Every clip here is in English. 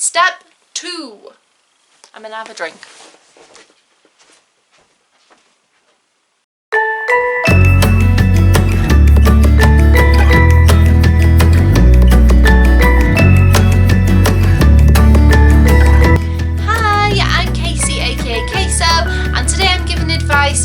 Step 2. I'm gonna have a drink.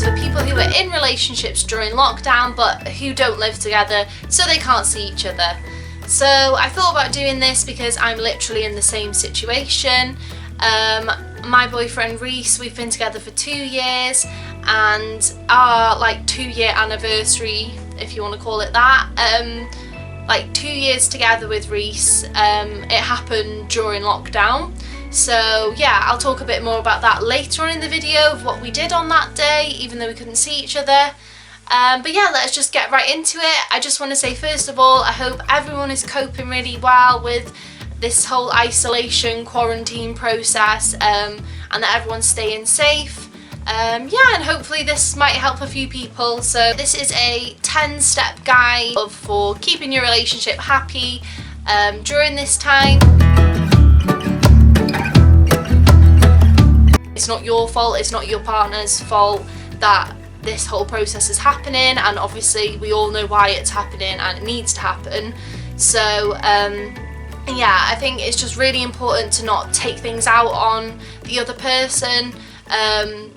For people who are in relationships during lockdown but who don't live together, so they can't see each other. So I thought about doing this because I'm literally in the same situation. My boyfriend Reese, we've been together for 2 years, and our 2-year anniversary, if you want to call it that, 2 years together with Reese, it happened during lockdown. So yeah, I'll talk a bit more about that later on in the video of what we did on that day, even though we couldn't see each other. But yeah, let's just get right into it. I just want to say, first of all, I hope everyone is coping really well with this whole isolation, quarantine process, and that everyone's staying safe. Yeah, and hopefully this might help a few people. So this is a 10-step guide for keeping your relationship happy during this time. It's not your fault, it's not your partner's fault that this whole process is happening, and obviously we all know why it's happening and it needs to happen. So yeah, I think it's just really important to not take things out on the other person.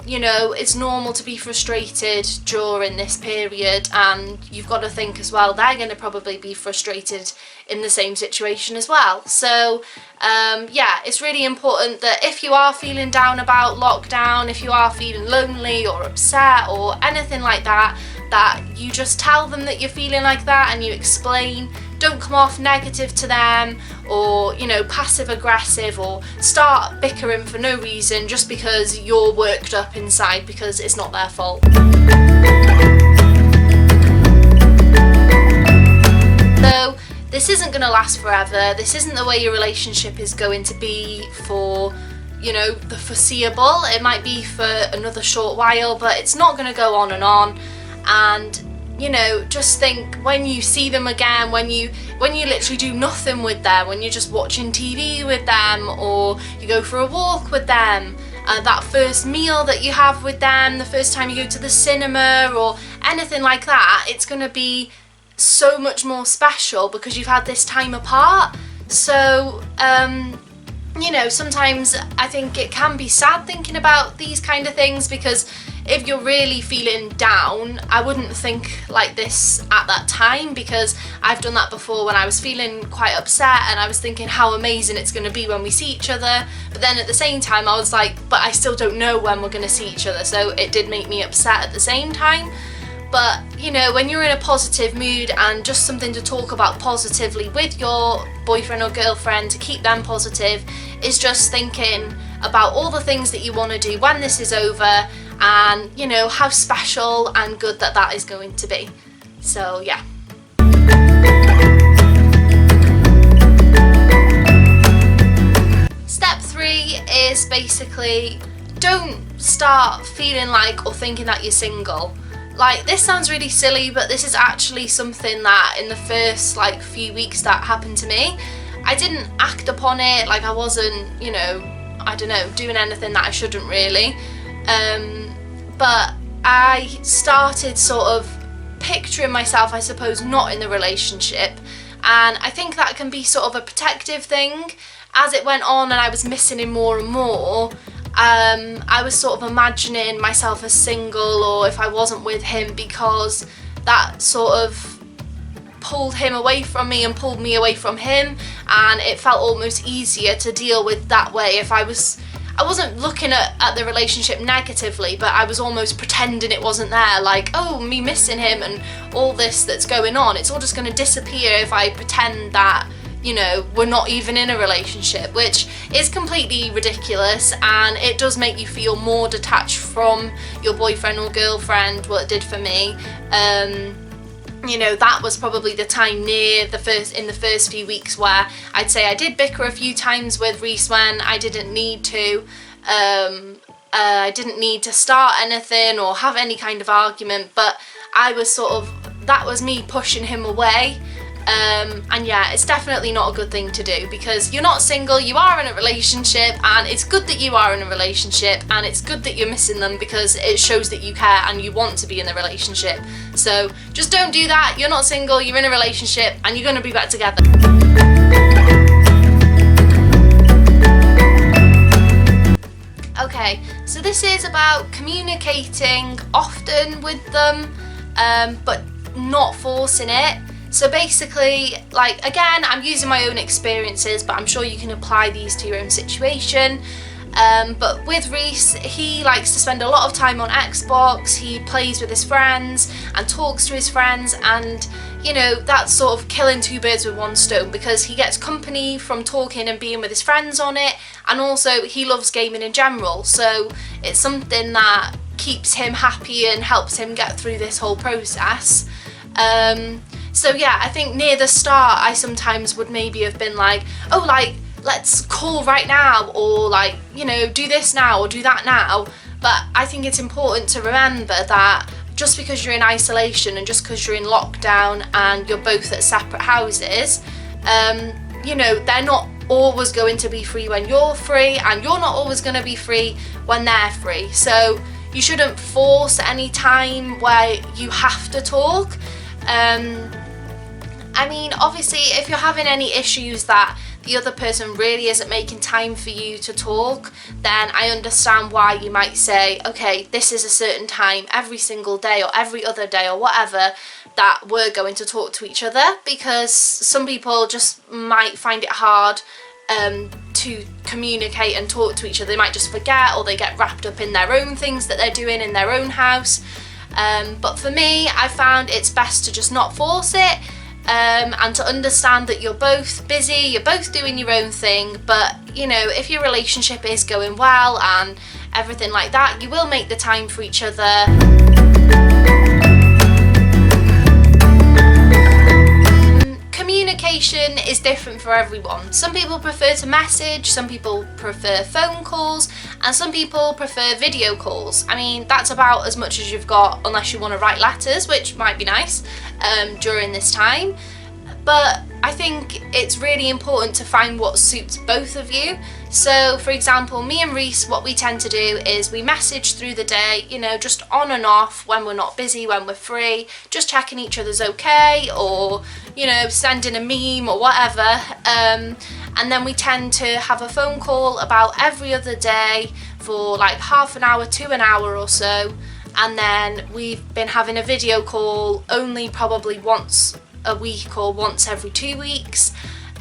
You know, it's normal to be frustrated during this period, and you've got to think as well, they're going to probably be frustrated in the same situation as well. So yeah, it's really important that if you are feeling down about lockdown, if you are feeling lonely or upset or anything like that, that you just tell them that you're feeling like that and you explain. Don't come off negative to them, or, you know, passive aggressive, or start bickering for no reason just because you're worked up inside because it's not their fault. So this isn't going to last forever. This isn't the way your relationship is going to be for, you know, the foreseeable. It might be for another short while, but it's not going to go on and on. And you know, just think, when you see them again, when you literally do nothing with them, when you're just watching TV with them, or you go for a walk with them, that first meal that you have with them, the first time you go to the cinema or anything like that, it's going to be so much more special because you've had this time apart. So you know, sometimes I think it can be sad thinking about these kind of things, because if you're really feeling down, I wouldn't think like this at that time, because I've done that before when I was feeling quite upset and I was thinking how amazing it's going to be when we see each other, but then at the same time I was like, but I still don't know when we're going to see each other, so it did make me upset at the same time. But you know, when you're in a positive mood and just something to talk about positively with your boyfriend or girlfriend to keep them positive, is just thinking about all the things that you want to do when this is over, and you know, how special and good that is going to be. So yeah. Step 3 is basically, don't start feeling like or thinking that you're single. Like, this sounds really silly, but this is actually something that in the first few weeks that happened to me, I didn't act upon it. Like, I wasn't, you know, I don't know, doing anything that I shouldn't really. But I started sort of picturing myself, I suppose, not in the relationship, and I think that can be sort of a protective thing. As it went on and I was missing him more and more, I was sort of imagining myself as single, or if I wasn't with him, because that sort of pulled him away from me and pulled me away from him, and it felt almost easier to deal with that way. If I wasn't looking at the relationship negatively, but I was almost pretending it wasn't there, like, oh, me missing him and all this that's going on, it's all just going to disappear if I pretend that, you know, we're not even in a relationship, which is completely ridiculous, and it does make you feel more detached from your boyfriend or girlfriend. Well, it did for me. You know, that was probably the time in the first few weeks where I'd say I did bicker a few times with Reese when I didn't need to. I didn't need to start anything or have any kind of argument, but I was sort of, that was me pushing him away. And yeah, it's definitely not a good thing to do, because you're not single, you are in a relationship, and it's good that you are in a relationship, and it's good that you're missing them because it shows that you care and you want to be in a relationship. So just don't do that. You're not single, you're in a relationship, and you're going to be back together. Okay, so this is about communicating often with them, but not forcing it. So basically, like, again, I'm using my own experiences, but I'm sure you can apply these to your own situation. But with Reese, he likes to spend a lot of time on Xbox, he plays with his friends and talks to his friends, and you know, that's sort of killing two birds with one stone, because he gets company from talking and being with his friends on it, and also he loves gaming in general, so it's something that keeps him happy and helps him get through this whole process. So yeah, I think near the start I sometimes would maybe have been like, oh, like, let's call right now, or like, you know, do this now or do that now. But I think it's important to remember that just because you're in isolation and just because you're in lockdown and you're both at separate houses, you know, they're not always going to be free when you're free, and you're not always going to be free when they're free. So you shouldn't force any time where you have to talk. I mean, obviously, if you're having any issues that the other person really isn't making time for you to talk, then I understand why you might say, okay, this is a certain time every single day or every other day or whatever that we're going to talk to each other, because some people just might find it hard to communicate and talk to each other. They might just forget, or they get wrapped up in their own things that they're doing in their own house. But for me, I found it's best to just not force it, and to understand that you're both busy, you're both doing your own thing, but you know, if your relationship is going well and everything like that, you will make the time for each other. Communication is different for everyone. Some people prefer to message, some people prefer phone calls, and some people prefer video calls. I mean, that's about as much as you've got, unless you want to write letters, which might be nice during this time. But I think it's really important to find what suits both of you. So for example, me and Reese, what we tend to do is we message through the day, you know, just on and off, when we're not busy, when we're free, just checking each other's okay, or you know, sending a meme or whatever. And then we tend to have a phone call about every other day for like half an hour to an hour or so, and then we've been having a video call only probably once a week or once every 2 weeks,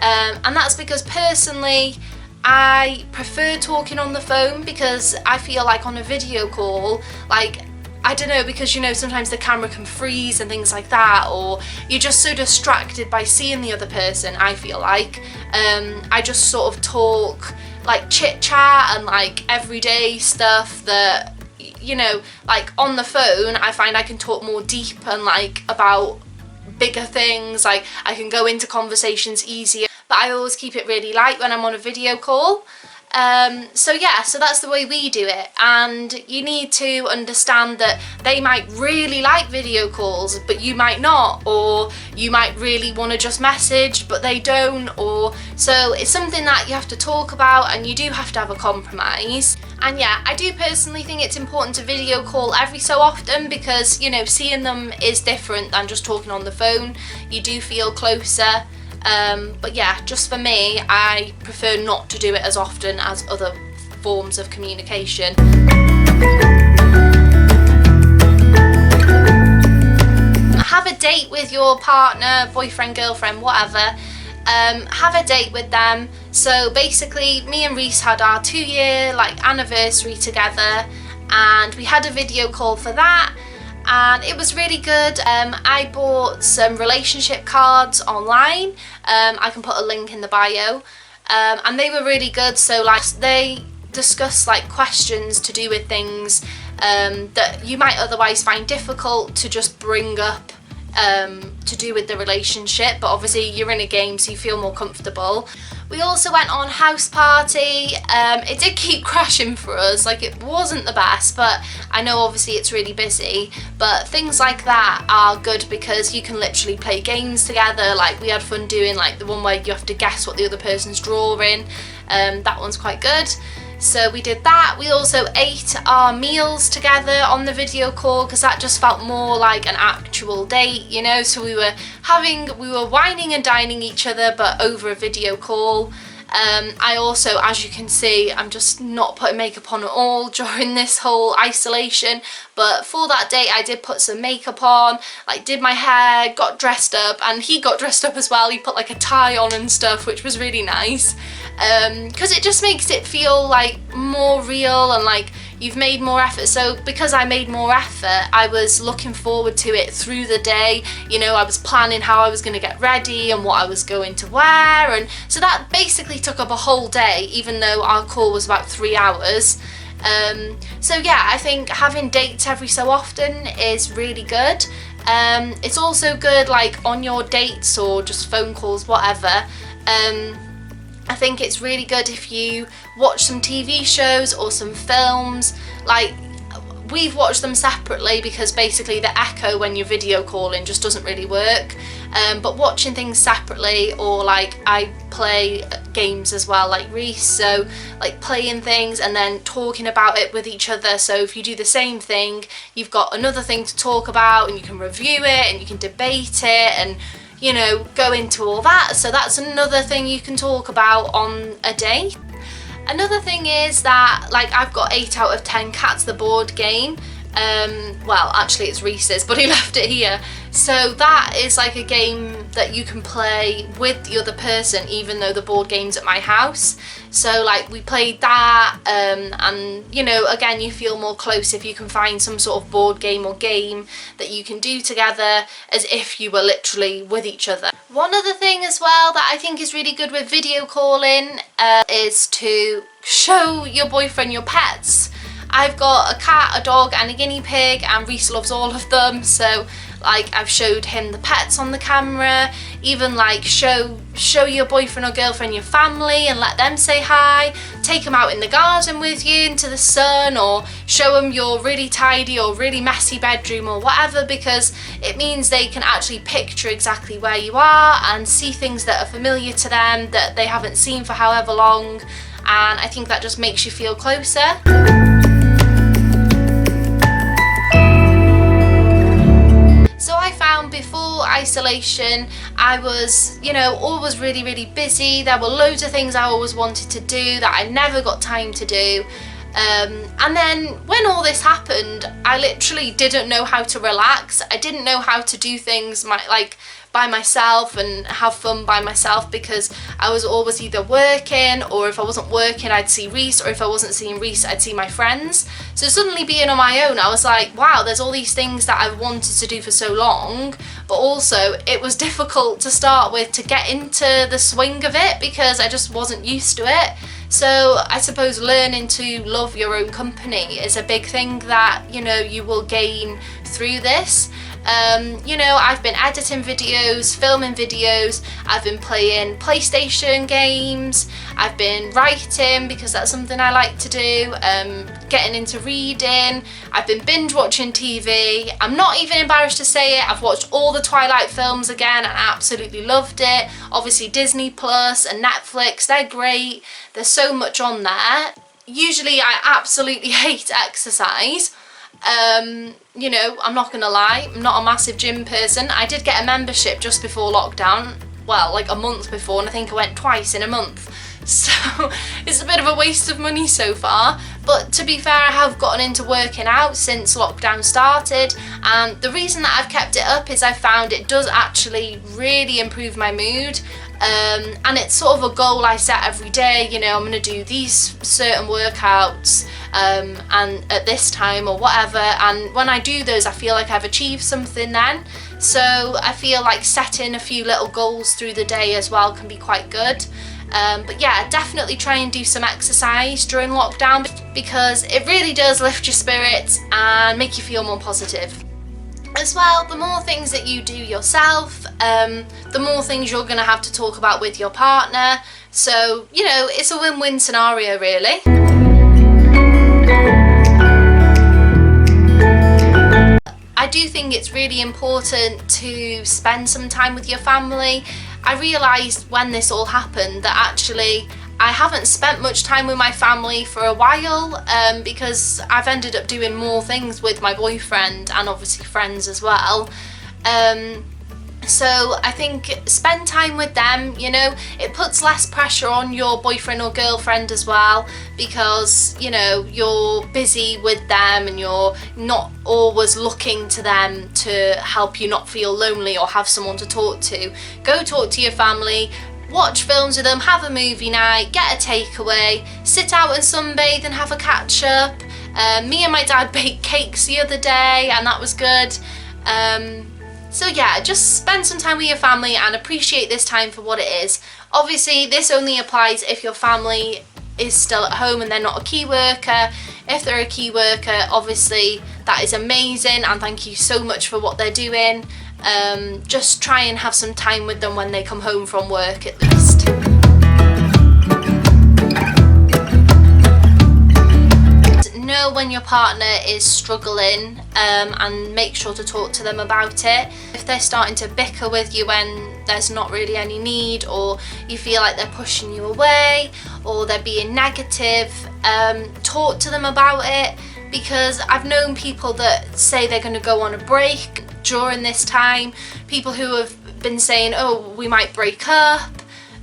and that's because personally I prefer talking on the phone, because I feel like on a video call, like, I don't know, because you know, sometimes the camera can freeze and things like that, or you're just so distracted by seeing the other person. I feel like I just sort of talk like chit chat and like everyday stuff that, you know, like on the phone I find I can talk more deep and like about bigger things, like I can go into conversations easier, but I always keep it really light when I'm on a video call. So yeah, so that's the way we do it, and you need to understand that they might really like video calls but you might not, or you might really want to just message but they don't, or so it's something that you have to talk about, and you do have to have a compromise. And yeah, I do personally think it's important to video call every so often, because you know, seeing them is different than just talking on the phone. You do feel closer. But yeah, just for me, I prefer not to do it as often as other forms of communication. Have a date with your partner, boyfriend, girlfriend, whatever. Have a date with them. So basically, me and Reese had our 2-year like anniversary together, and we had a video call for that. And it was really good. I bought some relationship cards online. I can put a link in the bio. And they were really good. So like, they discuss like questions to do with things that you might otherwise find difficult to just bring up to do with the relationship, but obviously you're in a game so you feel more comfortable. We also went on house party. It did keep crashing for us, like it wasn't the best, but I know obviously it's really busy, but things like that are good because you can literally play games together. Like we had fun doing like the one where you have to guess what the other person's drawing. That one's quite good. So we did that. We also ate our meals together on the video call because that just felt more like an actual date, you know. So we were whining and dining each other, but over a video call. I also, as you can see, I'm just not putting makeup on at all during this whole isolation, but for that date I did put some makeup on, like did my hair, got dressed up, and he got dressed up as well. He put like a tie on and stuff, which was really nice, because it just makes it feel like more real and like you've made more effort. So because I made more effort, I was looking forward to it through the day. You know, I was planning how I was going to get ready and what I was going to wear, and so that basically took up a whole day, even though our call was about 3 hours. So yeah, I think having dates every so often is really good. It's also good like on your dates or just phone calls, whatever. I think it's really good if you watch some TV shows or some films. Like we've watched them separately because basically the echo when you're video calling just doesn't really work. But watching things separately, or like I play games as well like Reese, so like playing things and then talking about it with each other. So if you do the same thing, you've got another thing to talk about and you can review it and you can debate it and, you know, go into all that. So that's another thing you can talk about on a date. Another thing is that like I've got 8 out of 10 Cats the board game. Well, actually it's Reese's, but he left it here. So that is like a game that you can play with the other person even though the board game's at my house. So like we played that, and you know, again, you feel more close if you can find some sort of board game or game that you can do together as if you were literally with each other. One other thing as well that I think is really good with video calling is to show your boyfriend your pets. I've got a cat, a dog and a guinea pig, and Reese loves all of them, so like I've showed him the pets on the camera. Even like show your boyfriend or girlfriend your family and let them say hi. Take them out in the garden with you into the sun, or show them your really tidy or really messy bedroom or whatever, because it means they can actually picture exactly where you are and see things that are familiar to them that they haven't seen for however long, and I think that just makes you feel closer. So I found before isolation I was, you know, always really busy. There were loads of things I always wanted to do that I never got time to do. And then when all this happened, I literally didn't know how to relax. I didn't know how to do things by myself and have fun by myself, because I was always either working, or if I wasn't working I'd see Reese, or if I wasn't seeing Reese I'd see my friends. So suddenly being on my own, I was like, wow, there's all these things that I've wanted to do for so long, but also it was difficult to start with to get into the swing of it because I just wasn't used to it. So I suppose learning to love your own company is a big thing that, you know, you will gain through this. You know, I've been editing videos, filming videos, I've been playing PlayStation games, I've been writing because that's something I like to do, getting into reading, I've been binge watching TV. I'm not even embarrassed to say it, I've watched all the Twilight films again and I absolutely loved it. Obviously Disney Plus and Netflix, they're great, there's so much on there. Usually I absolutely hate exercise. You know, I'm not gonna lie, I'm not a massive gym person. I did get a membership just before lockdown, well, like a month before, and I think I went twice in a month. So it's a bit of a waste of money so far, but to be fair, I have gotten into working out since lockdown started, and the reason that I've kept it up is I found it does actually really improve my mood. And it's sort of a goal I set every day, you know, I'm going to do these certain workouts and at this time or whatever, and when I do those I feel like I've achieved something then. So I feel like setting a few little goals through the day as well can be quite good. But yeah, definitely try and do some exercise during lockdown because it really does lift your spirits and make you feel more positive. As well, the more things that you do yourself, the more things you're going to have to talk about with your partner. So, you know, it's a win-win scenario, really. I do think it's really important to spend some time with your family. I realised when this all happened that actually I haven't spent much time with my family for a while, because I've ended up doing more things with my boyfriend and obviously friends as well. So I think spend time with them, you know, it puts less pressure on your boyfriend or girlfriend as well, because, you know, you're busy with them and you're not always looking to them to help you not feel lonely or have someone to talk to. Go talk to your family, watch films with them, have a movie night, get a takeaway, sit out and sunbathe and have a catch up. Me and my dad baked cakes the other day and that was good. So yeah, just spend some time with your family and appreciate this time for what it is. Obviously, this only applies if your family is still at home and they're not a key worker. If they're a key worker, obviously that is amazing and thank you so much for what they're doing. Just try and have some time with them when they come home from work at least. Know when your partner is struggling, and make sure to talk to them about it. If they're starting to bicker with you when there's not really any need, or you feel like they're pushing you away or they're being negative, talk to them about it, because I've known people that say they're going to go on a break during this time, people who have been saying, oh, we might break up,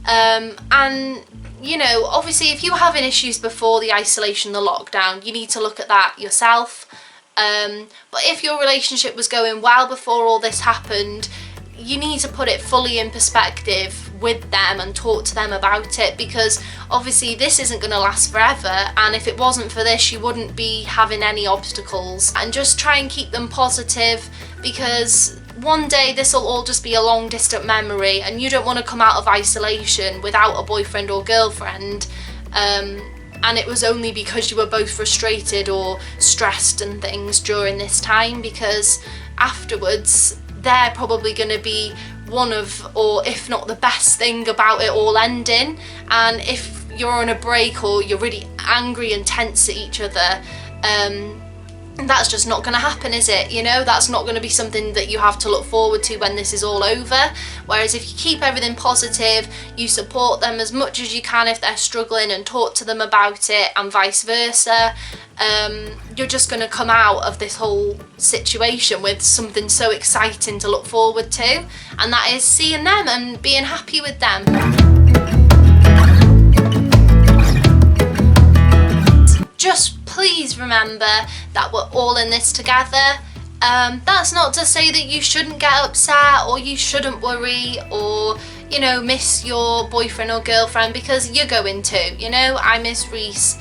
and you know, obviously if you were having issues before the isolation, the lockdown, you need to look at that yourself. But if your relationship was going well before all this happened, you need to put it fully in perspective with them and talk to them about it, because obviously this isn't going to last forever, and if it wasn't for this you wouldn't be having any obstacles. And just try and keep them positive, because one day this will all just be a long distant memory and you don't want to come out of isolation without a boyfriend or girlfriend, and it was only because you were both frustrated or stressed and things during this time, because afterwards they're probably going to be one of, or if not the best thing about it all ending. And if you're on a break or you're really angry and tense at each other, that's just not going to happen, is it? You know, that's not going to be something that you have to look forward to when this is all over. Whereas if you keep everything positive, you support them as much as you can if they're struggling and talk to them about it, and vice versa, you're just going to come out of this whole situation with something so exciting to look forward to, and that is seeing them and being happy with them. Just please remember that we're all in this together. That's not to say that you shouldn't get upset or you shouldn't worry or, you know, miss your boyfriend or girlfriend, because you're going to, you know, I miss Reese,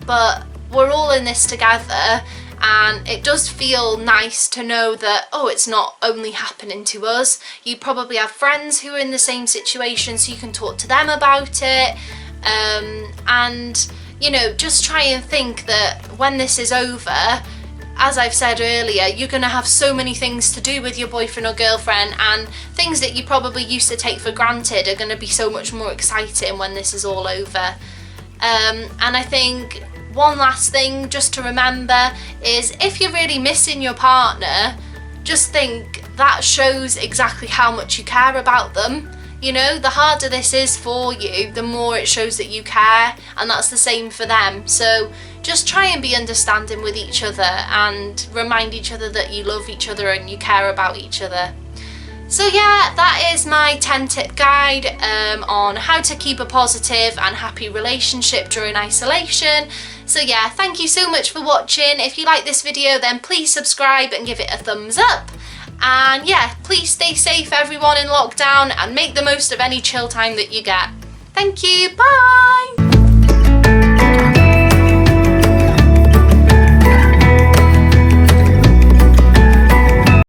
but we're all in this together, and it does feel nice to know that, oh, it's not only happening to us. You probably have friends who are in the same situation, so you can talk to them about it, and you know, just try and think that when this is over, as I've said earlier, you're going to have so many things to do with your boyfriend or girlfriend, and things that you probably used to take for granted are going to be so much more exciting when this is all over. And I think one last thing just to remember is, if you're really missing your partner, just think that shows exactly how much you care about them. You know, the harder this is for you, the more it shows that you care, and that's the same for them. So just try and be understanding with each other and remind each other that you love each other and you care about each other. So yeah, that is my 10-tip guide on how to keep a positive and happy relationship during isolation. So yeah, thank you so much for watching. If you like this video, then please subscribe and give it a thumbs up. And yeah, please stay safe everyone in lockdown and make the most of any chill time that you get. Thank you, bye!